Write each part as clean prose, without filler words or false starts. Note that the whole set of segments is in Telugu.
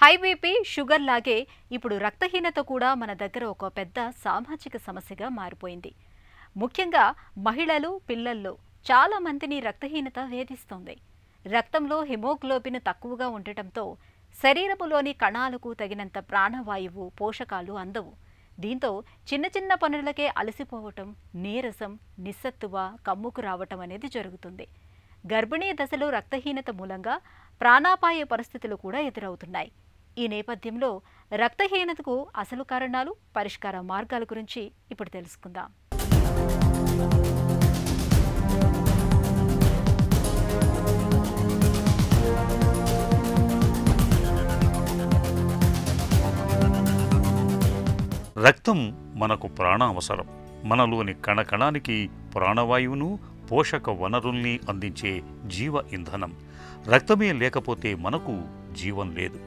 హై బీపీ, షుగర్ లాగే ఇప్పుడు రక్తహీనత కూడా మన దగ్గర ఒక పెద్ద సామాజిక సమస్యగా మారిపోయింది. ముఖ్యంగా మహిళలు, పిల్లల్లో చాలా మందిని రక్తహీనత వేధిస్తోంది. రక్తంలో హిమోగ్లోబిన్ తక్కువగా ఉండటంతో శరీరములోని కణాలకు తగినంత ప్రాణవాయువు, పోషకాలు అందవు. దీంతో చిన్న చిన్న పనులకే అలసిపోవటం, నీరసం, నిస్సత్తువ, కమ్ముకు రావటం అనేది జరుగుతుంది. గర్భిణీ దశలో రక్తహీనత మూలంగా ప్రాణాపాయ పరిస్థితులు కూడా ఎదురవుతున్నాయి. ఈ నేపథ్యంలో రక్తహీనతకు అసలు కారణాలు, పరిష్కార మార్గాల గురించి ఇప్పుడు తెలుసుకుందాం. రక్తం మనకు ప్రాణ అవసరం. మనలోని కణకణానికి ప్రాణవాయువును, పోషక వనరుల్ని అందించే జీవ ఇంధనం. రక్తమే లేకపోతే మనకు జీవం లేదు.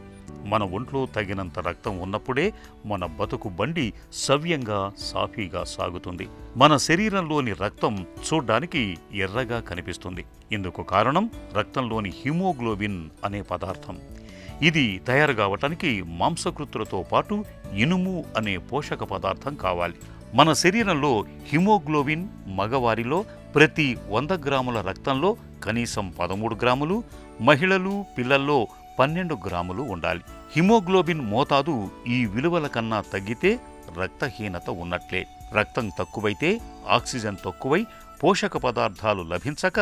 మన ఒంట్లో తగినంత రక్తం ఉన్నప్పుడే మన బతుకు బండి సవ్యంగా, సాఫీగా సాగుతుంది. మన శరీరంలోని రక్తం చూడ్డానికి ఎర్రగా కనిపిస్తుంది. ఇందుకు కారణం రక్తంలోని హిమోగ్లోబిన్ అనే పదార్థం. ఇది తయారు కావటానికి మాంసకృతులతో పాటు ఇనుము అనే పోషక పదార్థం కావాలి. మన శరీరంలో హిమోగ్లోబిన్ మగవారిలో ప్రతి 100 గ్రాముల రక్తంలో కనీసం 13 గ్రాములు, మహిళలు, పిల్లల్లో 12 గ్రాములు ఉండాలి. హిమోగ్లోబిన్ మోతాదు ఈ విలువల కన్నా తగ్గితే రక్తహీనత ఉన్నట్లే. రక్తం తక్కువైతే ఆక్సిజన్ తక్కువై పోషక పదార్థాలు లభించక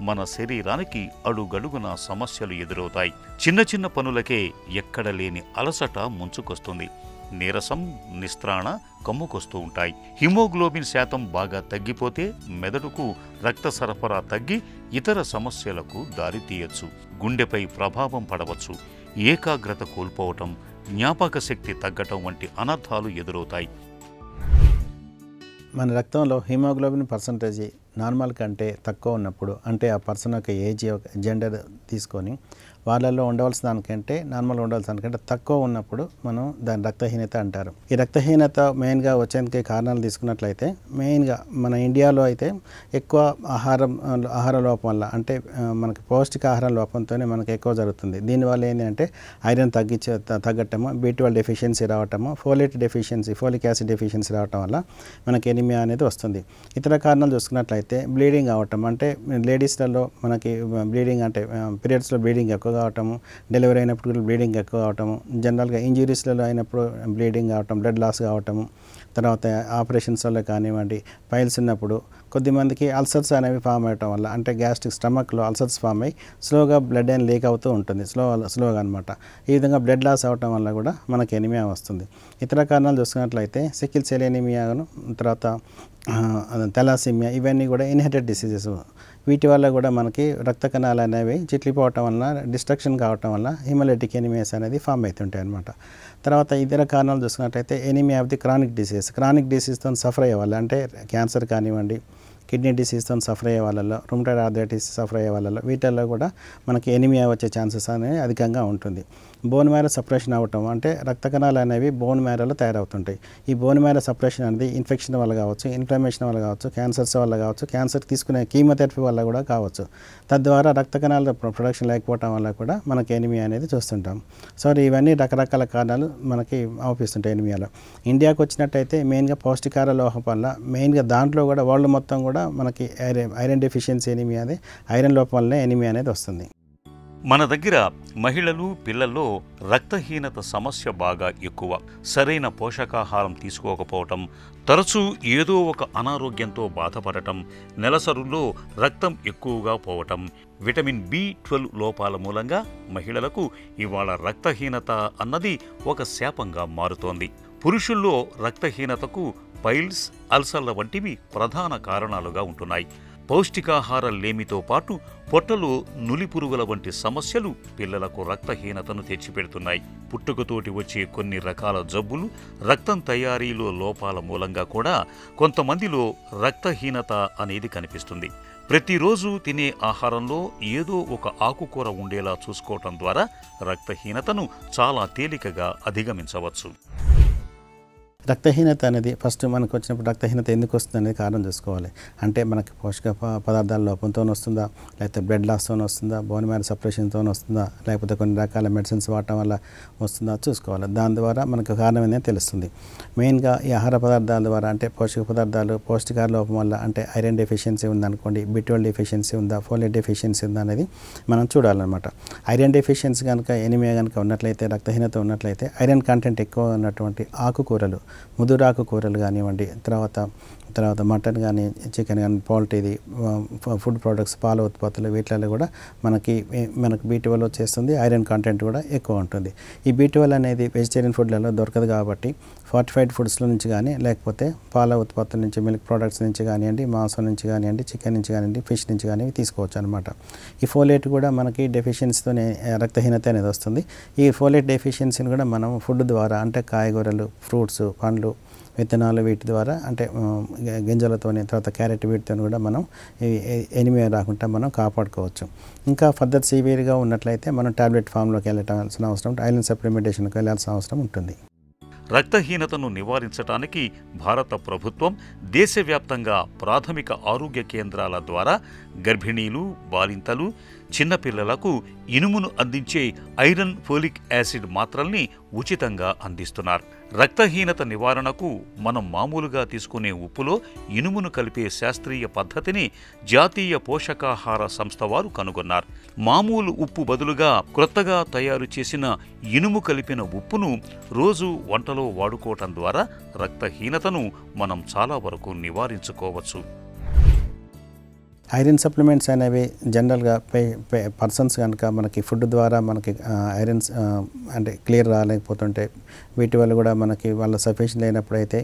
మన శరీరానికి అడుగడుగున సమస్యలు ఎదురవుతాయి. చిన్న చిన్న పనులకే ఎక్కడ లేని అలసట ముంచుకొస్తుంది. నీరసం, నిస్త్రాణ కమ్ముకొస్తూ ఉంటాయి. హిమోగ్లోబిన్ శాతం బాగా తగ్గిపోతే మెదడుకు రక్త సరఫరా తగ్గి ఇతర సమస్యలకు దారితీయచ్చు. గుండెపై ప్రభావం పడవచ్చు. ఏకాగ్రత కోల్పోవటం, జ్ఞాపక శక్తి తగ్గటం వంటి అనర్థాలు ఎదురవుతాయి. మన రక్తంలో హిమోగ్లోబిన్ పర్సంటేజ్ నార్మల్ కంటే తక్కువ ఉన్నప్పుడు, అంటే ఆ పర్సన్ యొక్క ఏజ్, జెండర్ తీసుకొని వాళ్ళల్లో ఉండవలసిన దానికంటే, నార్మల్గా ఉండవలసిన దానికంటే తక్కువ ఉన్నప్పుడు మనం దాని రక్తహీనత అంటారు. ఈ రక్తహీనత మెయిన్గా వచ్చేందుకు కారణాలు తీసుకున్నట్లయితే, మెయిన్గా మన ఇండియాలో అయితే ఎక్కువ ఆహార లోపం వల్ల, అంటే మనకి పౌష్టికాహారం లోపంతోనే మనకి ఎక్కువ జరుగుతుంది. దీనివల్ల ఏంటంటే ఐరన్ తగ్గటము, B12 డెఫిషియన్సీ రావటము, folate deficiency, folic acid deficiency రావటం వల్ల మనకి ఎనిమియా అనేది వస్తుంది. ఇతర కారణాలు చూసుకున్నట్లయితే బ్లీడింగ్ అవటం, అంటే లేడీస్లలో మనకి బ్లీడింగ్, అంటే పీరియడ్స్లో బ్లీడింగ్ ఎక్కువ కావటము, డెలివరీ అయినప్పుడు బ్లీడింగ్ ఎక్కువ కావటము, జనరల్గా ఇంజురీస్లలో అయినప్పుడు బ్లీడింగ్ కావటం, బ్లడ్ లాస్ కావటము, తర్వాత ఆపరేషన్స్ వల్ల కానివ్వండి, పైల్స్ ఉన్నప్పుడు కొద్దిమందికి అల్సర్స్ అనేవి ఫామ్ అవ్వటం వల్ల, అంటే గ్యాస్ట్రిక్ స్టమక్లో అల్సర్స్ ఫామ్ అయ్యి స్లోగా బ్లడ్ అని లీక్ అవుతూ ఉంటుంది, స్లోగా అనమాట. ఈ విధంగా బ్లడ్ లాస్ అవటం వల్ల కూడా మనకి ఎనిమియా వస్తుంది. ఇతర కారణాలు చూసుకున్నట్లయితే సికిల్ సెల్ ఎనిమియాను, తర్వాత థాలసీమియా, ఇవన్నీ కూడా ఇన్హెరిటెడ్ డిసీజెస్. వీటి వల్ల కూడా మనకి రక్త కణాలు అనేవి చిట్లిపోవటం వలన, డిస్ట్రక్షన్ కావటం వల్ల హిమోలైటిక్ ఎనిమియాస్ అనేది ఫామ్ అవుతుంటాయి అన్నమాట. తర్వాత ఇతర కారణాలు చూసుకున్నట్లయితే ఎనిమియా ఆఫ్ ది క్రానిక్ డిసీజ్తో సఫర్ అయ్యే వాళ్ళు, అంటే క్యాన్సర్ కానివ్వండి, కిడ్నీ డిసీజ్తో సఫర్ అయ్యే వాళ్ళలో, రుమటాయిడ్ ఆర్థరైటిస్ సఫర్ అయ్యే వాళ్ళలో, వీటిల్లో కూడా మనకి ఎనిమియా వచ్చే ఛాన్సెస్ అనేవి అధికంగా ఉంటుంది. బోన్ మ్యారో సప్రెషన్ అవ్వటం, అంటే రక్త కణాలు అనేవి బోన్ మ్యారోలో తయారవుతుంటాయి. ఈ బోన్ మ్యారో సప్రెషన్ అనేది ఇన్ఫెక్షన్ వల్ల కావచ్చు, ఇన్ఫ్లమేషన్ వల్ల కావచ్చు, క్యాన్సర్స్ వల్ల కావచ్చు, క్యాన్సర్ తీసుకునే కీమోథెరపీ వల్ల కూడా కావచ్చు. తద్వారా రక్త కణాల ప్రొడక్షన్ లేకపోవడం వల్ల కూడా మనకి ఎనిమియా అనేది చూస్తుంటాం. సో ఇవన్నీ రకరకాల కారణాలు మనకి అవుపిస్తుంటాయి ఎనిమియాలో. ఇండియాకు వచ్చినట్టయితే మెయిన్గా పౌష్టికాహార లోపం వల్ల, మెయిన్గా దాంట్లో కూడా వరల్డ్ మొత్తం కూడా మనకి ఐరన్ డెఫిషియన్సీ ఎనిమియా, అది ఐరన్ లోపం వల్లనే ఎనిమియా అనేది వస్తుంది. మన దగ్గర మహిళలు, పిల్లల్లో రక్తహీనత సమస్య బాగా ఎక్కువ. సరైన పోషకాహారం తీసుకోకపోవటం, తరచూ ఏదో ఒక అనారోగ్యంతో బాధపడటం, నెలసరుల్లో రక్తం ఎక్కువగా పోవటం, విటమిన్ B12 లోపాల మూలంగా మహిళలకు ఇవాళ రక్తహీనత అన్నది ఒక శాపంగా మారుతోంది. పురుషుల్లో రక్తహీనతకు పైల్స్, అల్సర్ల వంటివి ప్రధాన కారణాలుగా ఉంటున్నాయి. పౌష్టికాహార లేమితో పాటు పొట్టలో నులిపురుగుల వంటి సమస్యలు పిల్లలకు రక్తహీనతను తెచ్చిపెడుతున్నాయి. పుట్టుకతోటి వచ్చే కొన్ని రకాల జబ్బులు, రక్తం తయారీలో లోపాల మూలంగా కూడా కొంతమందిలో రక్తహీనత అనేది కనిపిస్తుంది. ప్రతిరోజు తినే ఆహారంలో ఏదో ఒక ఆకుకూర ఉండేలా చూసుకోవటం ద్వారా రక్తహీనతను చాలా తేలికగా అధిగమించవచ్చు. రక్తహీనత అనేది ఫస్ట్ మనకు వచ్చినప్పుడు రక్తహీనత ఎందుకు వస్తుంది అనేది కారణం చూసుకోవాలి. అంటే మనకి పోషక పదార్థాల లోపంతో వస్తుందా, లేకపోతే బ్లడ్ లాస్తో వస్తుందా, బోన్ మ్యారో సపరేషన్తో వస్తుందా, లేకపోతే కొన్ని రకాల మెడిసిన్స్ వాడటం వల్ల వస్తుందా చూసుకోవాలి. దాని ద్వారా మనకు కారణం ఏంటనే తెలుస్తుంది. మెయిన్గా ఈ ఆహార పదార్థాల ద్వారా అంటే పోషక పదార్థాలు పౌష్టికాహార లోపం వల్ల అంటే ఐరన్ డెఫిషియన్సీ ఉందనుకోండి, B12 డెఫిషియన్సీ ఉందా, ఫోలేట్ డెఫిషియన్సీ ఉందా అనేది మనం చూడాలన్నమాట. ఐరన్ డెఫిషియన్సీ కనుక ఎనిమియా కనుక ఉన్నట్లయితే, రక్తహీనత ఉన్నట్లయితే ఐరన్ కంటెంట్ ఎక్కువ ఉన్నటువంటి ఆకుకూరలు, ముదురు ఆకుకూరలు కానివ్వండి, తర్వాత మటన్ కానీ, చికెన్ కానీ, పౌల్ట్రీది ఫుడ్ ప్రోడక్ట్స్, పాల ఉత్పత్తులు వీటిలో కూడా మనకు B12 వచ్చేస్తుంది. ఐరన్ కంటెంట్ కూడా ఎక్కువ ఉంటుంది. ఈ B12 అనేది వెజిటేరియన్ ఫుడ్లలో దొరకదు కాబట్టి ఫార్టిఫైడ్ ఫుడ్స్లో నుంచి కానీ, లేకపోతే పాల ఉత్పత్తుల నుంచి, మిల్క్ ప్రోడక్ట్స్ నుంచి కానివ్వండి, మాంసం నుంచి కానివ్వండి, చికెన్ నుంచి కానివ్వండి, ఫిష్ నుంచి కానీ తీసుకోవచ్చు అనమాట. ఈ ఫోలేట్ కూడా మనకి డెఫిషియన్సీతోనే రక్తహీనత అనేది వస్తుంది. ఈ ఫోలేట్ డెఫిషియన్సీని కూడా మనం ఫుడ్ ద్వారా అంటే కాయగూరలు, ఫ్రూట్స్, పండ్లు, విత్తనాలు వీటి ద్వారా అంటే గింజలతోని, తర్వాత క్యారెట్ వీటితో కూడా మనం ఎనిమియా రాకుండా మనం కాపాడుకోవచ్చు. ఇంకా ఫర్దర్ సివియర్గా ఉన్నట్లయితే మనం టాబ్లెట్ ఫామ్లోకి వెళ్ళాల్సిన అవసరం, ఐరన్ సప్లిమెంటేషన్కి వెళ్ళాల్సిన అవసరం ఉంటుంది. రక్తహీనతను నివారించడానికి భారత ప్రభుత్వం దేశవ్యాప్తంగా ప్రాథమిక ఆరోగ్య కేంద్రాల ద్వారా గర్భిణీలు, బాలింతలు, చిన్నపిల్లలకు ఇనుమును అందించే ఐరన్ ఫోలిక్ యాసిడ్ మాత్రల్ని ఉచితంగా అందిస్తున్నారు. రక్తహీనత నివారణకు మనం మామూలుగా తీసుకునే ఉప్పులో ఇనుమును కలిపే శాస్త్రీయ పద్ధతిని జాతీయ పోషకాహార సంస్థ వారు కనుగొన్నారు. మామూలు ఉప్పు బదులుగా క్రొత్తగా తయారు చేసిన ఇనుము కలిపిన ఉప్పును రోజు వంటలో వాడుకోవటం ద్వారా రక్తహీనతను మనం చాలా వరకు నివారించుకోవచ్చు. ఐరన్ సప్లిమెంట్స్ అనేవి జనరల్గా పర్సన్స్ కనుక మనకి ఫుడ్ ద్వారా మనకి ఐరన్స్ అంటే క్లియర్ రాలేకపోతుంటే వీటి వల్ల కూడా మనకి వాళ్ళ సఫిషియెంట్ లేనప్పుడైతే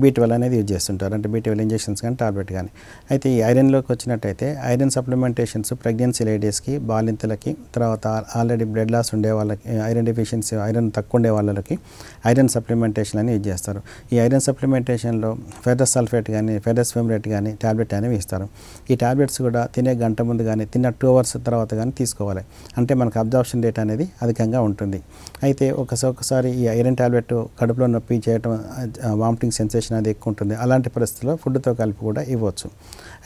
B12 అనేది యూజ్ చేస్తుంటారు. అంటే B12 ఇంజెక్షన్స్ కానీ టాబ్లెట్ కానీ. అయితే ఈ ఐరన్లోకి వచ్చినట్టయితే ఐరన్ సప్లిమెంటేషన్స్ ప్రెగ్నెన్సీ లేడీస్కి, బాలింతలకి, తర్వాత ఆల్రెడీ బ్లడ్ లాస్ ఉండే వాళ్ళకి, ఐరన్ డెఫిషియన్సీ ఐరన్ తక్కువ ఉండే వాళ్ళకి ఐరన్ సప్లిమెంటేషన్ అని యూజ్ చేస్తారు. ఈ ఐరన్ సప్లిమెంటేషన్లో ఫెర్రస్ సల్ఫేట్ కానీ, ఫెర్రస్ ఫిమ్రేట్ కానీ టాబ్లెట్ అనేవి ఇస్తారు. ఈ టాబ్లెట్స్ కూడా తినే గంట ముందు కానీ, తిన్న 2 hours తర్వాత కానీ తీసుకోవాలి. అంటే మనకు అబ్జార్ప్షన్ రేట్ అనేది అధికంగా ఉంటుంది. అయితే ఒకసారి ఈ ఐరన్ టాబ్లెట్ కడుపులో నొప్పి చేయటం, వామిటింగ్ సెన్సేషన్ అది ఎక్కువ ఉంటుంది. అలాంటి పరిస్థితుల్లో ఫుడ్తో కలిపి కూడా ఇవ్వచ్చు.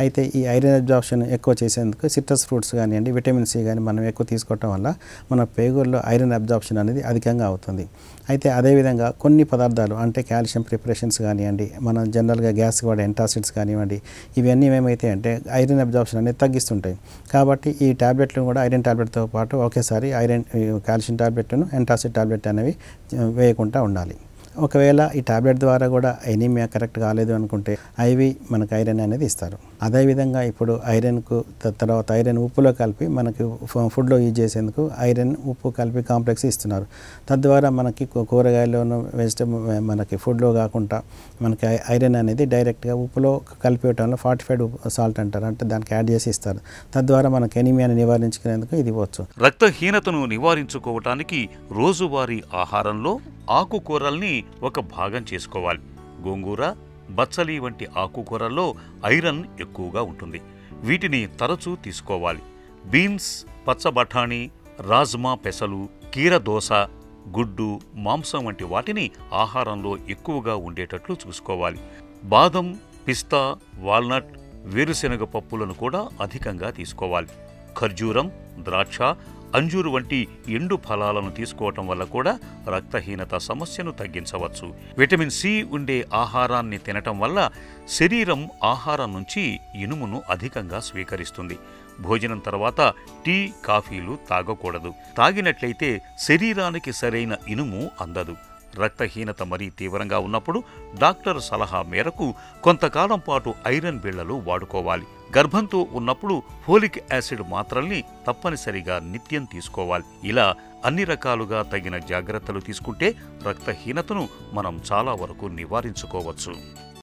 అయితే ఈ ఐరన్ అబ్జార్ప్షన్ ఎక్కువ చేసేందుకు సిట్రస్ ఫ్రూట్స్ కానివ్వండి, విటమిన్ సి కానీ మనం ఎక్కువ తీసుకోవటం వల్ల మన పేగుల్లో ఐరన్ అబ్జార్ప్షన్ అనేది అధికంగా అవుతుంది. అయితే అదేవిధంగా కొన్ని పదార్థాలు అంటే కాల్షియం ప్రిపరేషన్స్ కానివ్వండి, మనం జనరల్గా గ్యాస్ వాడే ఎంటాసిడ్స్ కానివ్వండి, ఇవన్నీ ఏమైతే అంటే ఐరన్ అబ్జార్ప్షన్ అనేది తగ్గిస్తుంటాయి. కాబట్టి ఈ టాబ్లెట్లు కూడా ఐరన్ టాబ్లెట్తో పాటు ఒకేసారి ఐరన్ కాల్షియం టాబ్లెట్ను, ఎంటాసిడ్ టాబ్లెట్ అనేవి వేయకుండా ఉండాలి. ఒకవేళ ఈ టాబ్లెట్ ద్వారా కూడా ఎనీమియా కరెక్ట్ కాలేదు అనుకుంటే ఐవి మనకు ఐరన్ అనేది ఇస్తారు. అదేవిధంగా ఇప్పుడు ఐరన్కు తర్వాత ఐరన్ ఉప్పులో కలిపి మనకి ఫుడ్లో యూజ్ చేసేందుకు ఐరన్ ఉప్పు కలిపి కాంప్లెక్స్ ఇస్తున్నారు. తద్వారా మనకి కూరగాయల్లోనూ వెజిటబుల్ మనకి ఫుడ్లో కాకుండా మనకి ఐరన్ అనేది డైరెక్ట్గా ఉప్పులో కలిపేయటంలో ఫార్టిఫైడ్ సాల్ట్ అంటారు, అంటే దానికి యాడ్ చేసి ఇస్తారు. తద్వారా మనకి ఎనీమియాని నివారించుకునేందుకు ఇది ఇవ్వచ్చు. రక్తహీనతను నివారించుకోవటానికి రోజువారీ ఆహారంలో ఆకుకూరల్ని ఒక భాగం చేసుకోవాలి. గోంగూర, బచ్చలి వంటి ఆకుకూరల్లో ఐరన్ ఎక్కువగా ఉంటుంది. వీటిని తరచూ తీసుకోవాలి. బీన్స్, పచ్చ బఠానీ, రాజ్మా పెసలు, కీరదోస, గుడ్డు, మాంసం వంటి వాటిని ఆహారంలో ఎక్కువగా ఉండేటట్లు చూసుకోవాలి. బాదం, పిస్తా, వాల్నట్, వేరుశెనగ పప్పులను కూడా అధికంగా తీసుకోవాలి. ఖర్జూరం, ద్రాక్ష, అంజూరు వంటి ఎండు ఫలాలను తీసుకోవటం వల్ల కూడా రక్తహీనత సమస్యను తగ్గించవచ్చు. విటమిన్ సి ఉండే ఆహారాన్ని తినటం వల్ల శరీరం ఆహారం నుంచి ఇనుమును అధికంగా స్వీకరిస్తుంది. భోజనం తర్వాత టీ, కాఫీలు తాగకూడదు. తాగినట్లయితే శరీరానికి సరైన ఇనుము అందదు. రక్తహీనత మరీ తీవ్రంగా ఉన్నప్పుడు డాక్టర్ సలహా మేరకు కొంతకాలం పాటు ఐరన్ బిళ్లలు వాడుకోవాలి. గర్భంతో ఉన్నప్పుడు ఫోలిక్ యాసిడ్ మాత్రల్ని తప్పనిసరిగా నిత్యం తీసుకోవాలి. ఇలా అన్ని రకాలుగా తగిన జాగ్రత్తలు తీసుకుంటే రక్తహీనతను మనం చాలా వరకు నివారించుకోవచ్చు.